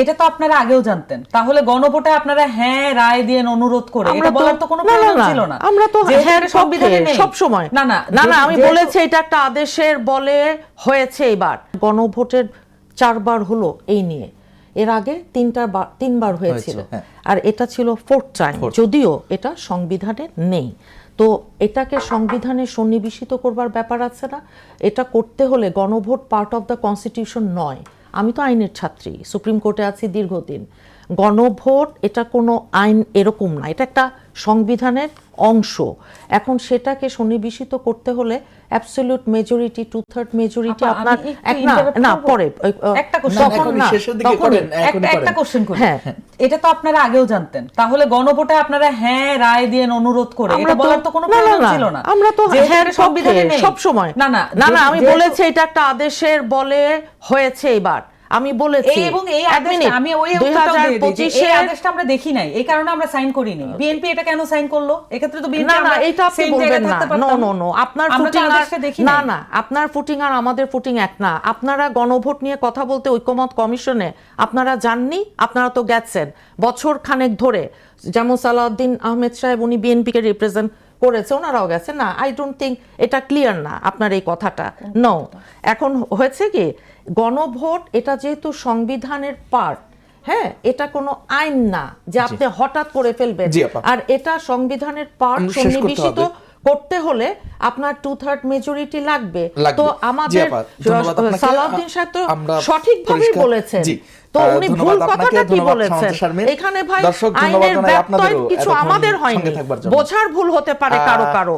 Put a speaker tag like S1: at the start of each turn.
S1: এটা তো আপনারা আগেও জানতেন, তাহলে গণভোটে আপনারা হ্যাঁ রায় দিয়ে অনুরোধ করে এটা বলার তো কোনো প্রয়োজন ছিল না।
S2: আমরা তো হ্যাঁ সংবিধানে নেই সব সময়।
S1: না না
S2: না না আমি বলেছি এটা একটা আদেশের বলে হয়েছে। এবার গণভোটের 4 বার হলো এই নিয়ে, এর আগে 3বার হয়েছিল, আর এটা ছিল 4th টাইম, যদিও এটা সংবিধানে নেই। তো এটাকে সংবিধানে সন্নিবেশিত করবার ব্যাপার আছে না। এটা করতে হলে গণভোট পার্ট অফ দ্য কনস্টিটিউশন নয়। আমি তো আইনের ছাত্রী, সুপ্রিম কোর্টে আছি দীর্ঘদিন। গণভোট এটা কোনো আইন এরকম না, এটা একটা সংবিধানের অংশ। এখন সেটাকে সন্নিবেশিত করতে হলে অ্যাবসলিউট মেজরিটি, 2/3 মেজরিটি আপনার না পরে
S1: একটা কোশ্চেন করি। এটা তো আপনারা আগেও জানতেন, তাহলে গণভোটে আপনারা হ্যাঁ রায় দিয়ে অনুরোধ করে এটা বলার তো কোনো প্রয়োজন ছিল না।
S2: আমরা তো হ্যাঁ সংবিধানে নেই সব সময়।
S1: না না
S2: না আমি বলেছি এটা একটা আদেশের বলে হয়েছে। এবার আমি বলেছি
S1: এবং এই আদেশ আমি ওই 2025 এর আদেশটা আমরা দেখি নাই, এই কারণে আমরা সাইন করি নাই। বিএনপি এটা কেন সাইন করলো? এক্ষেত্রে তো বিএনপি
S2: না এটা আপনি বলবেন না। নো আপনার ফুটিং না আপনার ফুটিং আর আমাদের ফুটিং এক না। আপনারা গণভোট নিয়ে কথা বলতে ঐকমত্য কমিশনে আপনারা যাননি, আপনারা তো গেছেন বছর খানেক ধরে। যেমন সালাউদ্দিন আহমেদ সাহেব উনি বিএনপিকে রিপ্রেজেন্ট করেছে, ওনারাও গেছে না। আই ডোন্ট থিঙ্ক এটা ক্লিয়ার না আপনার এই কথাটা। নো, এখন হয়েছে কি গণভোট এটা যেহেতু সংবিধানের পার্ট, হ্যাঁ এটা কোনো আইন না যে আপনি হঠাৎ করে ফেলবেন। আর এটা সংবিধানের পার্ট সন্নিবেশিত করতে হলে আপনার 2/3 মেজরিটি লাগবে। তো আমাদের সালাউদ্দিন সাহেব তো সঠিকভাবেই বলেছেন, তো উনি ভুল কথাটা কি বলেছেন এখানে ভাই আইনের ব্যত্যয় কিছু আমাদের হয়নি, বোঝার ভুল হতে পারে কারো কারো।